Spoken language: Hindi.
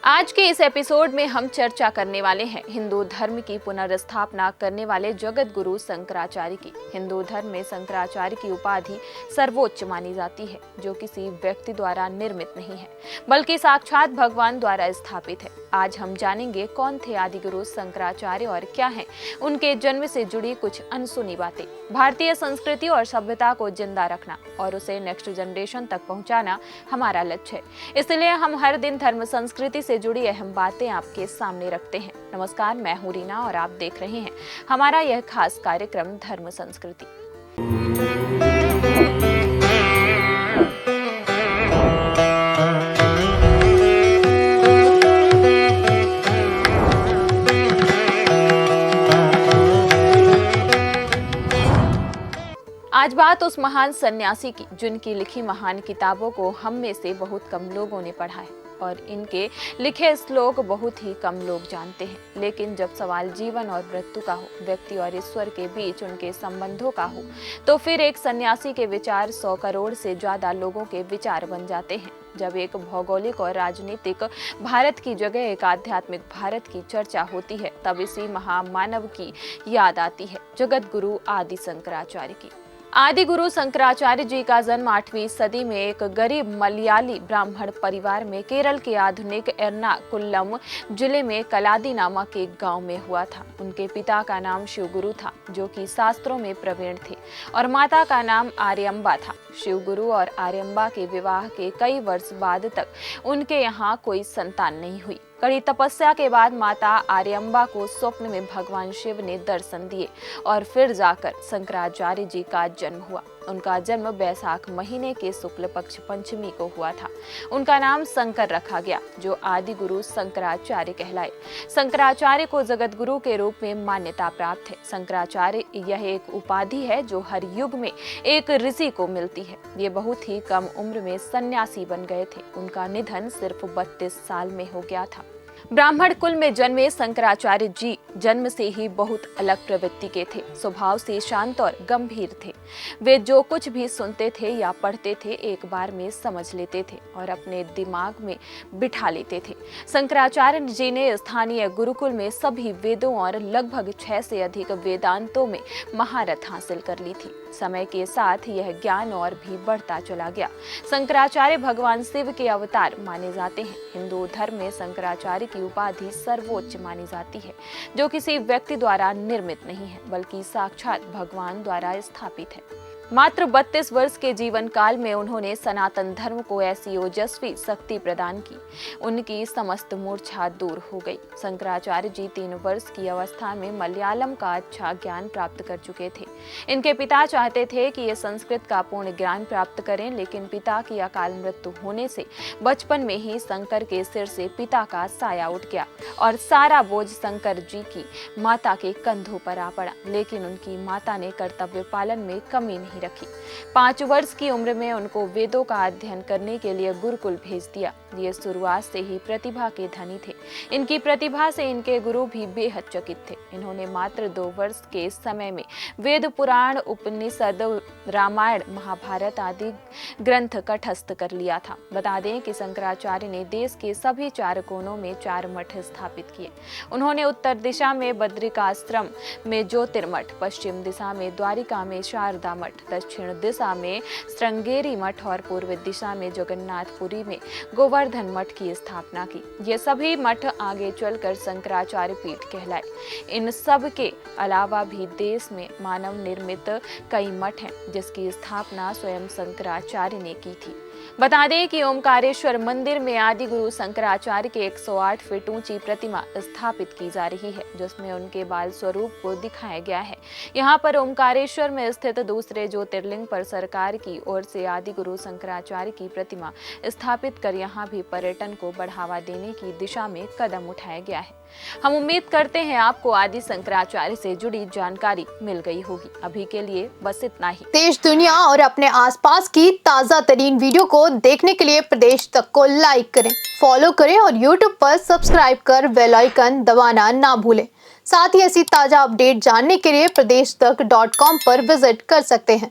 आज के इस एपिसोड में हम चर्चा करने वाले हैं हिंदू धर्म की पुनर्स्थापना करने वाले जगत गुरु शंकराचार्य की। हिंदू धर्म में शंकराचार्य की उपाधि सर्वोच्च मानी जाती है, जो किसी व्यक्ति द्वारा निर्मित नहीं है बल्कि साक्षात भगवान द्वारा स्थापित है। आज हम जानेंगे कौन थे आदि गुरु शंकराचार्य और क्या है उनके जन्म से जुड़ी कुछ अनसुनी बातें। भारतीय संस्कृति और सभ्यता को जिंदा रखना और उसे नेक्स्ट जनरेशन तक पहुंचाना हमारा लक्ष्य है। इसलिए हम हर दिन धर्म संस्कृति से जुड़ी अहम बातें आपके सामने रखते हैं। नमस्कार, मैं हूं रीना और आप देख रहे हैं हमारा यह खास कार्यक्रम धर्म संस्कृति। आज बात उस महान सन्यासी की जिनकी लिखी महान किताबों को हम में से बहुत कम लोगों ने पढ़ा है और इनके लिखे श्लोक बहुत ही कम लोग जानते हैं। लेकिन जब सवाल जीवन और मृत्यु का हो, व्यक्ति और ईश्वर के बीच उनके संबंधों का हो, तो फिर एक सन्यासी के विचार 100 करोड़ से ज्यादा लोगों के विचार बन जाते हैं। जब एक भौगोलिक और राजनीतिक भारत की जगह एक आध्यात्मिक भारत की चर्चा होती है, तब इसी महामानव की याद आती है, जगत गुरु आदि शंकराचार्य की। आदि गुरु शंकराचार्य जी का जन्म 8वीं सदी में एक गरीब मलयाली ब्राह्मण परिवार में केरल के आधुनिक एर्नाकुलम जिले में कलादी नामक एक गांव में हुआ था। उनके पिता का नाम शिवगुरु था, जो कि शास्त्रों में प्रवीण थे, और माता का नाम आर्यम्बा था। शिवगुरु और आर्यम्बा के विवाह के कई वर्ष बाद तक उनके यहाँ कोई संतान नहीं हुई। कड़ी तपस्या के बाद माता आर्यम्बा को स्वप्न में भगवान शिव ने दर्शन दिए और फिर जाकर शंकराचार्य जी का जन्म हुआ। उनका जन्म बैसाख महीने के शुक्ल पक्ष पंचमी को हुआ था। उनका नाम शंकर रखा गया, जो आदि गुरु शंकराचार्य कहलाए। शंकराचार्य को जगत गुरु के रूप में मान्यता प्राप्त है। शंकराचार्य यह एक उपाधि है जो हर युग में एक ऋषि को मिलती है। ये बहुत ही कम उम्र में सन्यासी बन गए थे। उनका निधन सिर्फ 32 साल में हो गया था। ब्राह्मण कुल में जन्मे शंकराचार्य जी जन्म से ही बहुत अलग प्रवृत्ति के थे। स्वभाव से शांत और गंभीर थे। वे जो कुछ भी सुनते थे या पढ़ते थे एक बार में समझ लेते थे और अपने दिमाग में बिठा लेते थे। शंकराचार्य जी ने स्थानीय गुरुकुल में सभी वेदों और लगभग 6 से अधिक वेदांतों में महारत हासिल कर ली थी। समय के साथ यह ज्ञान और भी बढ़ता चला गया। शंकराचार्य भगवान शिव के अवतार माने जाते हैं। हिंदू धर्म में शंकराचार्य की उपाधि सर्वोच्च मानी जाती है, जो किसी व्यक्ति द्वारा निर्मित नहीं है बल्कि साक्षात भगवान द्वारा स्थापित है। मात्र 32 वर्ष के जीवन काल में उन्होंने सनातन धर्म को ऐसी ओजस्वी शक्ति प्रदान की, उनकी समस्त मूर्छा दूर हो गई। शंकराचार्य जी 3 वर्ष की अवस्था में मलयालम का अच्छा ज्ञान प्राप्त कर चुके थे। इनके पिता चाहते थे कि ये संस्कृत का पूर्ण ज्ञान प्राप्त करें, लेकिन पिता की अकाल मृत्यु होने से बचपन में ही शंकर के सिर से पिता का साया उठ गया और सारा बोझ शंकर जी की माता के कंधों पर आ पड़ा। लेकिन उनकी माता ने कर्तव्य पालन में कमी नहीं रखी। 5 वर्ष की उम्र में उनको वेदों का अध्ययन करने के लिए गुरुकुल भेज दिया। ये शुरुआत से ही प्रतिभा के धनी थे। इनकी प्रतिभा से इनके गुरु भी बेहद चकित थे। इन्होंने मात्र 2 वर्ष के समय में वेद, पुराण, उपनिषद, रामायण, महाभारत आदि ग्रंथ कंठस्थ कर लिया था। बता दें कि शंकराचार्य ने देश के सभी 4 कोनों में 4 मठ स्थापित किए। उन्होंने उत्तर दिशा में बद्रिकाश्रम में ज्योतिर्मठ, पश्चिम दिशा में द्वारिका में शारदा मठ, दक्षिण दिशा में श्रृंगेरी मठ और पूर्व दिशा में जगन्नाथपुरी में गोवर्धन मठ की स्थापना की। ये सभी मठ आगे चलकर शंकराचार्य पीठ कहलाए। इन सब के अलावा भी देश में मानव निर्मित कई मठ हैं, जिसकी स्थापना स्वयं शंकराचार्य ने की थी। बता दें कि ओमकारेश्वर मंदिर में आदि गुरु शंकराचार्य के 108 फीट ऊंची प्रतिमा स्थापित की जा रही है, जिसमें उनके बाल स्वरूप को दिखाया गया है। यहाँ पर ओमकारेश्वर में स्थित दूसरे ज्योतिर्लिंग पर सरकार की ओर से आदि गुरु शंकराचार्य की प्रतिमा स्थापित कर यहाँ भी पर्यटन को बढ़ावा देने की दिशा में कदम उठाया गया है। हम उम्मीद करते हैं आपको आदि शंकराचार्य से जुड़ी जानकारी मिल गई होगी। अभी के लिए बस इतना ही। देश, दुनिया और अपने आसपास की ताज़ा तरीन वीडियो को देखने के लिए प्रदेश तक को लाइक करें, फॉलो करें और यूट्यूब पर सब्सक्राइब कर बेल आइकन दबाना ना भूलें। साथ ही ऐसी ताज़ा अपडेट जानने के लिए pradesh tak.com पर विजिट कर सकते हैं।